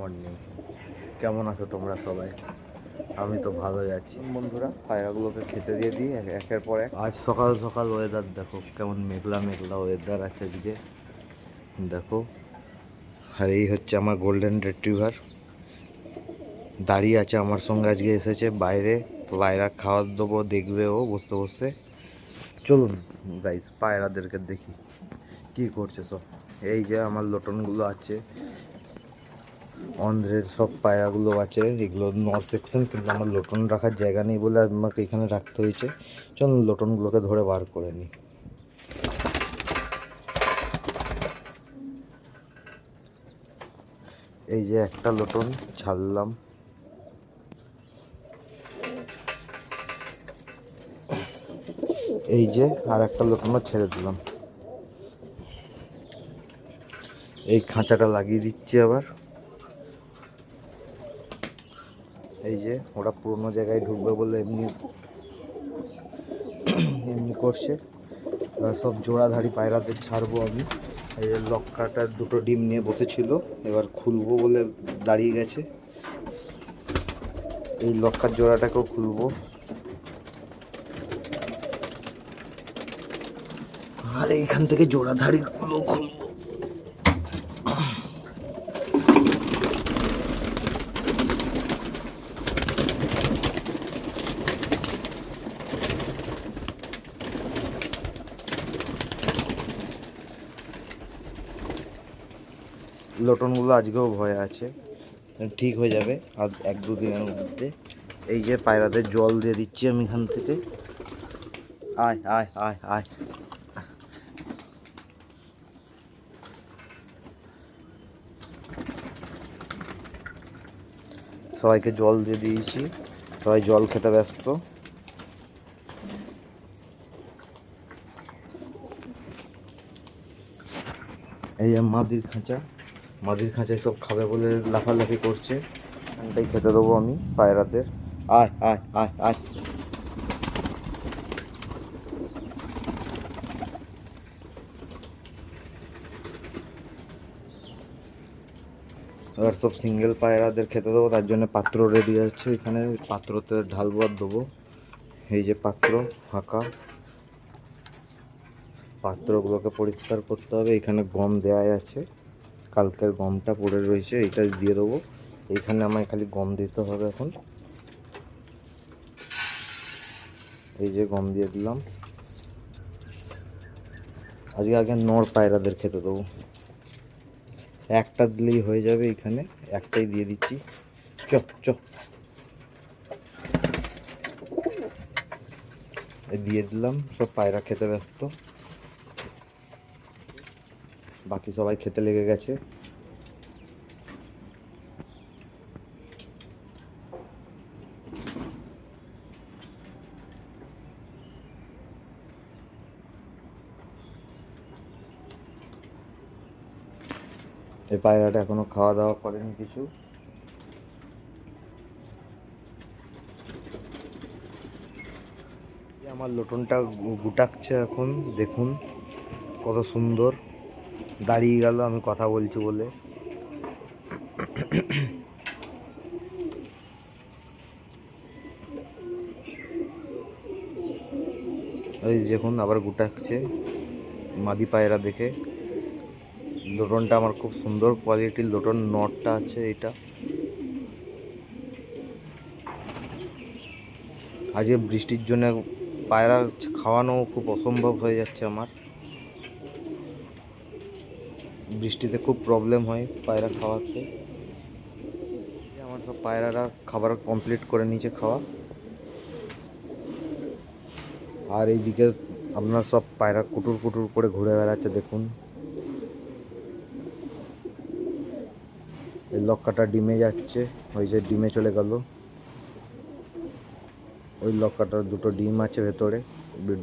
Morning. কেমন আছো তোমরা সবাই? আমি তো ভালোই আছি বন্ধুরা। পায়রাগুলোকে খেতে দিয়ে দিই একের পর এক। আজ সকাল সকাল ওয়েদার দেখো, কেমন মেঘলা মেঘলা ওয়েদার আছে আজকে, দেখো। আর এই হচ্ছে আমার গোল্ডেন রিট্রিভার, দাঁড়িয়ে আছে আমার সঙ্গে। আজকে এসেছে বাইরে, পায়রা খাওয়ার দেবো, দেখবে ও বসে বসে। চলুন গাইস, পায়রাদেরকে দেখি কি করছে সব। এই যে আমার লোটনগুলো আছে, অন্ধ্রের সব পায়রাগুলো আছে। এগুলো নর্থ সেকশন, কিন্তু আমার লোটন রাখার জায়গা নেই বলে আমাকে এখানে রাখতে হয়েছে। চলুন লোটনগুলোকে ধরে বার করে নিই। এই যে একটা লোটন ছাড়লাম, এই যে আর একটা লোটনও ছেড়ে দিলাম। এই খাঁচাটা লাগিয়ে দিচ্ছি আবার। এই যে ওরা পুরোনো জায়গায় ঢুকবে বলে এমনি এমনি করছে। সব জোড়াধারী পায়রাদের ছাড়বো আমি। এই যে লক্কাটা দুটো ডিম নিয়ে বসেছিল, এবার খুলবো বলে দাঁড়িয়ে গেছে। এই লক্কার জোড়াটাকেও খুলবো, আর এইখান থেকে জোড়াধারীগুলো খুলবো। লোটনগুলো আজকেও ভয় আছে, ঠিক হয়ে যাবে আর এক দু দিনের মধ্যে। এই যে পায়রাদের জল দিয়ে দিচ্ছি আমি এখান থেকে। আয় আয় আয় আয়। সবাইকে জল দিয়ে দিয়েছি, সবাই জল খেতে ব্যস্ত। এই যে মাদির খাঁচা, মাদির খাঁচায় সব খাবে বলে লাফালাফি করছে, তাই খেতে দেবো আমি পায়রাদের। আয় আয় আয় আয়। এবার সব সিঙ্গেল পায়রাদের খেতে দেবো, তার জন্য পাত্র রেডি আছে এখানে, পাত্রতে ঢালবো আর দেবো। এই যে পাত্র ফাঁকা, পাত্রগুলোকে পরিষ্কার করতে হবে। এখানে গম দেওয়া আছে, কালকের গমটা পড়ে রয়েছে, এইটা দিয়ে দেবো। এইখানে আমায় খালি গম দিতে হবে এখন। এই যে গম দিয়ে দিলাম। আজকে আগে নর পায়রাদের খেতে দেবো, একটা দিলেই হয়ে যাবে। এখানে একটাই দিয়ে দিচ্ছি। চ চ দিয়ে দিলাম, সব পায়রা খেতে ব্যস্ত, বাকি সবাই খেতে লেগে গেছে। এই পায়রাটা এখনো খাওয়া দাওয়া করেনি কিছু। আমার লোটনটা গুটাচ্ছে এখন, দেখুন কত সুন্দর দাঁড়িয়ে গেল আমি কথা বলছি বলে। ওই দেখুন আবার গুটাচ্ছে মাদি পায়রা দেখে। লোটনটা আমার খুব সুন্দর কোয়ালিটির লোটন, নটটা আছে এটা। আজকে বৃষ্টির জন্য পায়রা খাওয়ানো খুব অসম্ভব হয়ে যাচ্ছে আমার। বৃষ্টিতে খুব প্রবলেম হয় পায়রা খাওয়াতে। আমার সব পায়রারা খাবার কমপ্লিট করে নিচে খাওয়া। আর এইদিকে আপনার সব পায়রা কুটুর কুটুর করে ঘুরে বেড়াচ্ছে, দেখুন। এই লক্কাটা ডিমে যাচ্ছে, ওই যে ডিমে চলে গেল। ওই লক্কাটার দুটো ডিম আছে ভেতরে,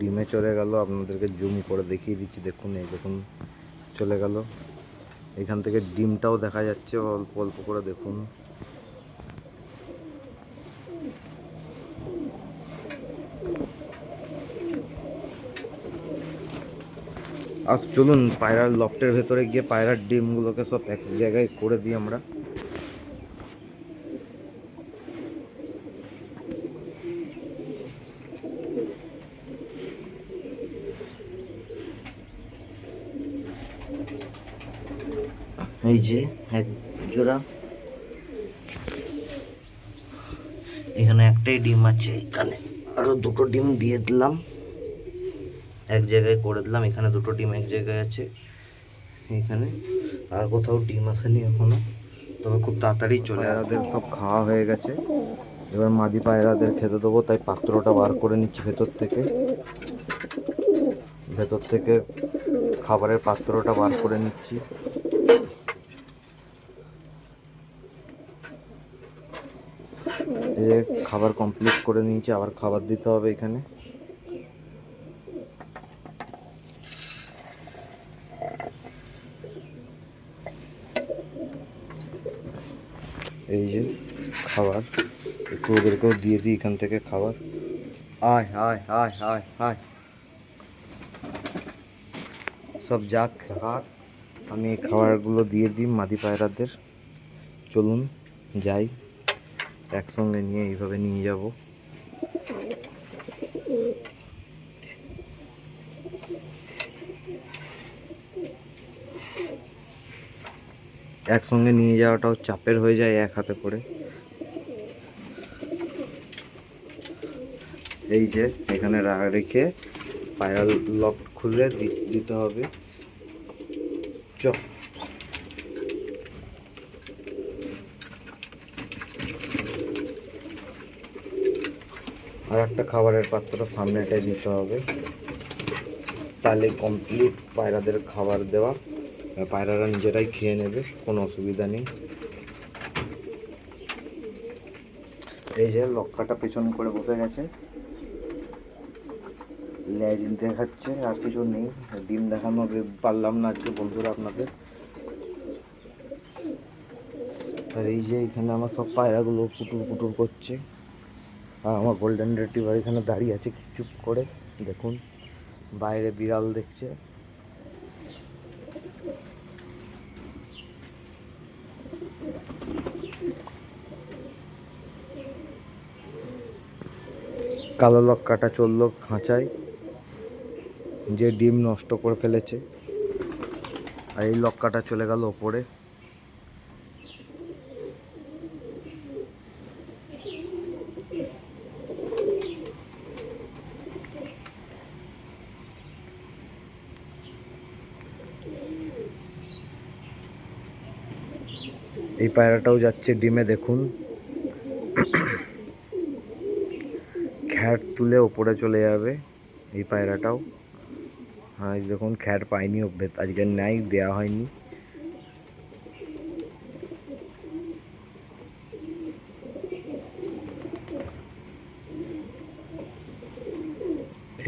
ডিমে চলে গেল। আপনাদেরকে জুম করে দেখিয়ে দিচ্ছি, দেখুন। এই দেখুন চলে গেল। এখান থেকে ডিমটাও দেখা যাচ্ছে অল্প অল্প করে, দেখুন। আর চলুন পায়রার লফটের ভেতরে গিয়ে পায়রার ডিমগুলোকে সব এক জায়গায় করে দিই আমরা। এই যে এক জোড়া, এখানে একটাই ডিম আছে, এখানে আরো দুটো ডিম দিয়ে দিলাম, এক জায়গায় করে দিলাম। এখানে দুটো ডিম এক জায়গায় আছে, এখানে আর কোথাও ডিম আসেনি এখনো, তবে খুব তাড়াতাড়ি চলে আসবে। পায়রাদের সব খাওয়া হয়ে গেছে, এবার মাদি পায়রাদের খেতে দেবো, তাই পাত্রটা বার করে নিচ্ছি ভেতর থেকে খাবারের পাত্রটা বার করে নিচ্ছি। এই খাবার কমপ্লিট করে নিয়েছি, আবার খাবার দিতে হবে এখানে। এই যে খাবার, একটু ওদেরকেও দিয়ে দিই এখান থেকে খাবার। আয় আয় আয় আয় আয়, সব যাক খাক, আমি এই খাবারগুলো দিয়ে দিই মাদি পায়রাদের। চলুন যাই, একসঙ্গে নিয়ে এইভাবে নিয়ে যাব। একসঙ্গে নিয়ে যাওয়াটাও চাপের হয়ে যায় এক হাতে করে। এই যে এখানে রেখে পায়রা লক খুলে দিতে হবে। আর একটা খাবারের পাত্র সামনেটাই দিতে হবে, তাহলে কমপ্লিট পায়রাদের খাবার দেওয়া। পায়রারা নিজেরাই খেয়ে নেবে, কোনো অসুবিধা নেই। এই যে লক্কাটা পেছন করে বসে গেছে, লেজ দেখাচ্ছে, আর কিছু নেই। ডিম দেখানো পারলাম না আজকে বন্ধুরা আপনাদের। আর এই যে এখানে আমার সব পায়রাগুলো পুটুর পুটুর করছে, আর আমার গোল্ডেন রিট্রিভার এখানে দাঁড়িয়ে আছে চুপ করে, দেখুন বাইরে বিড়াল দেখছে। কালো লক্কাটা চললো খাঁচায়, যে ডিম নষ্ট করে ফেলেছে, আর এই লক্কাটা চলে গেল ওপরে। এই পায়রাটাও যাচ্ছে ডিমে, দেখুন খ্যাট তুলে ওপরে চলে যাবে এই পায়রাটাও। হ্যাঁ দেখুন খ্যাট পাইনি, আজকে নাই, দেওয়া হয়নি।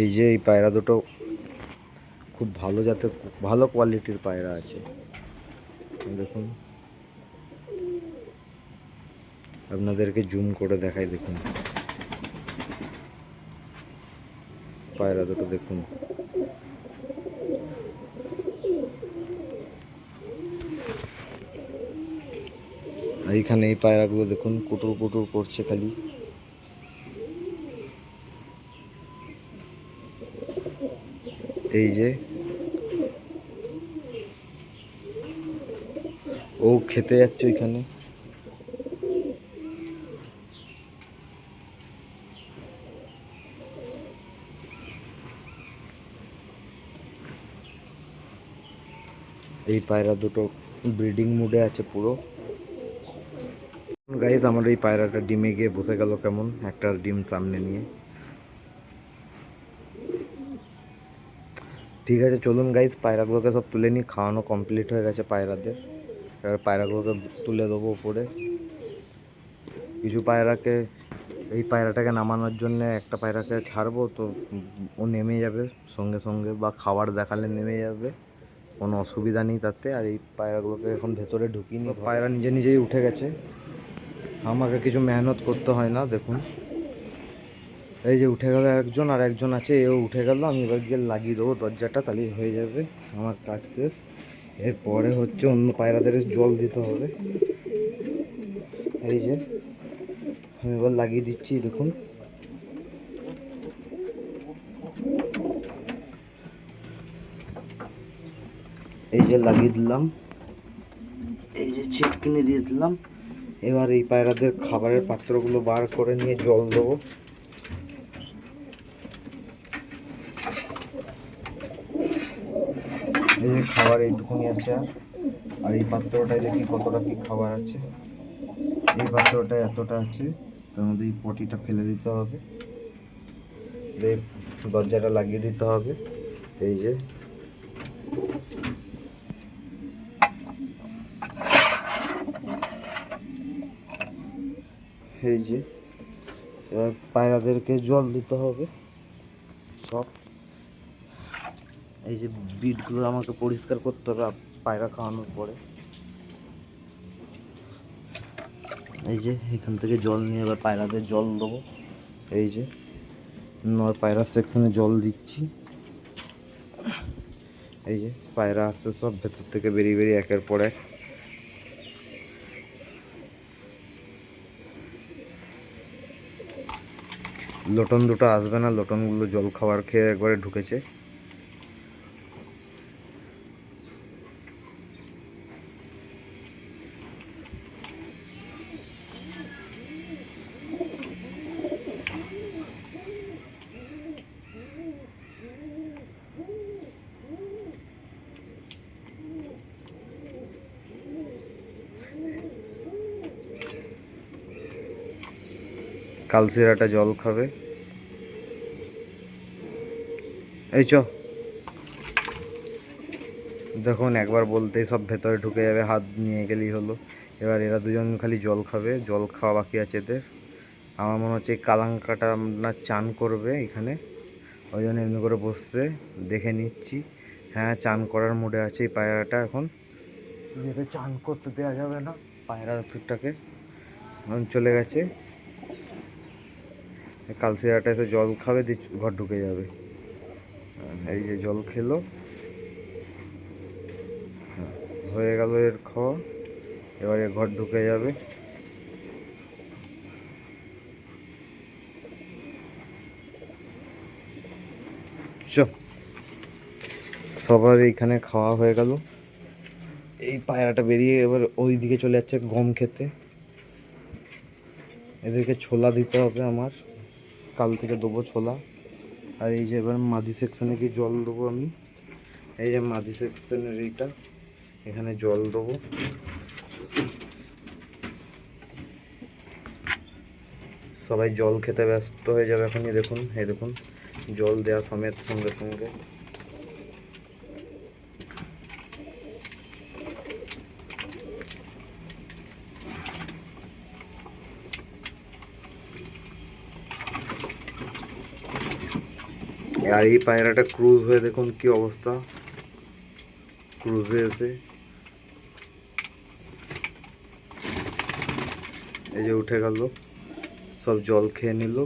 এই যে এই পায়রা দুটো খুব ভালো জাতের, ভালো কোয়ালিটির পায়রা আছে, দেখুন আপনাদেরকে জুম করে দেখাই, দেখুন পায়রা দুটো দেখুন। এইখানে এই পায়রাগুলো দেখুন কুটুর কুটুর করছে খালি। এই যে ও খেতে যাচ্ছে ওইখানে। এই পায়রা দুটো ব্রিডিং মুডে আছে পুরো। গাইজ আমার এই পায়রাটা ডিমে গিয়ে বসে গেল কেমন, একটা ডিম সামনে নিয়ে। ঠিক আছে চলুন গাইজ, পায়রাগুলোকে সব তুলে নিই, খাওয়ানো কমপ্লিট হয়ে গেছে পায়রাদের। এবার পায়রাগুলোকে তুলে দেবো উপরে। কিছু পায়রাকে, এই পায়রাটাকে নামানোর জন্য একটা পায়রাকে ছাড়বো, তো ও নেমে যাবে সঙ্গে সঙ্গে, বা খাবার দেখালে নেমে যাবে, কোনো অসুবিধা নেই তাতে। আর এই পায়রাগুলোকে এখন ভেতরে ঢুকিয়ে নিই, পায়রা নিজে নিজেই উঠে গেছে, আমাকে কিছু মেহনত করতে হয় না। দেখুন এই যে উঠে গেল একজন, আর একজন আছে, এও উঠে গেল। আমি এবার গিয়ে লাগিয়ে দেবো দরজাটা, তাহলেই হয়ে যাবে আমার কাজ শেষ। এরপরে হচ্ছে অন্য পায়রাদের জল দিতে হবে। এই যে আমি এবার লাগিয়ে দিচ্ছি, দেখুন এই যে লাগিয়ে দিলাম। এই যে চিটকিনি দিয়ে দিলাম। এবার এই পায়রাদের খাবারের পাত্রগুলো বার করে নিয়ে জল দেবো। এই যে খাবার এইটুকুনি আছে, আর এই পাত্রটায় দেখি কতটা কি খাবার আছে। এই পাত্রটায় এতটা আছে, তার মধ্যে এই পটিটা ফেলে দিতে হবে, দরজাটা লাগিয়ে দিতে হবে। এই যে এই যে এবার পায়রাদেরকে জল দিতে হবে সব। এই যে বিটগুলো আমাকে পরিষ্কার করতে হবে পায়রা খাওয়ানোর পরে। এই যে এখান থেকে জল নিয়ে এবার পায়রাদের জল দেবো। এই যে পায়রা সেকশনে জল দিচ্ছি। এই যে পায়রা আসছে সব ভেতর থেকে বেরিয়ে বেরিয়ে একের পর এক। লোটন দুটো আসবে না, লোটনগুলো জল খাবার খেয়ে একবারে ঢুকেছে। কালসিরাটা জল খাবে। এই দেখুন একবার বলতেই সব ভেতরে ঢুকে যাবে, হাত নিয়ে গেলেই হলো। এবার এরা দুজন খালি জল খাবে, জল খাওয়া বাকি আছে এদের। আমার মনে হচ্ছে এই কালাঙ্কাটা আপনার চান করবে এখানে, ওই জন্য এমনি করে বসতে দেখে নিচ্ছি। হ্যাঁ, চান করার মুডে আছে এই পায়রাটা এখন। একে চান করতে দেওয়া যাবে না, পায়রাটাকে চলে গেছে। কালসিরাটা এসে জল খাবে, দিয়ে ঘর ঢুকে যাবে। এই যে জল খেলো, হয়ে গেল এর খাওয়া। এবারে ঘর ঢুকে যাবে। সবার এইখানে খাওয়া হয়ে গেল। এই পায়রাটা বেরিয়ে এবার ওই দিকে চলে যাচ্ছে গম খেতে। এদেরকে ছোলা দিতে হবে আমার, কাল থেকে দেবো ছোলা। আর এই যে এবার মাদি সেকশনে গিয়ে জল দেবো আমি। এই যে মাদি সেকশনের এইটা, এখানে জল দেবো। সবাই জল খেতে ব্যস্ত হয়ে যাবে এখনই। দেখুন, এই দেখুন জল দেওয়া সমেত সঙ্গে সঙ্গে। আর এই পায়রাটা ক্রুজ হয়ে দেখুন কি অবস্থা, ক্রুজে এসে এই যে উঠে গেল, সব জল খেয়ে নিল।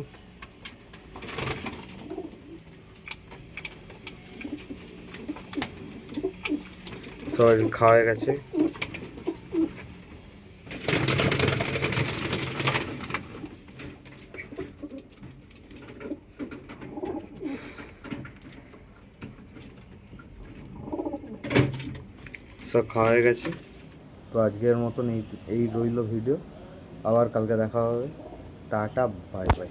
সবাই খাওয়া হয়ে গেছে। সব খাওয়া হয়ে গেছে। তো আজকের মতন এই রইল ভিডিও। আবার কালকে দেখা হবে। Tata, bye bye.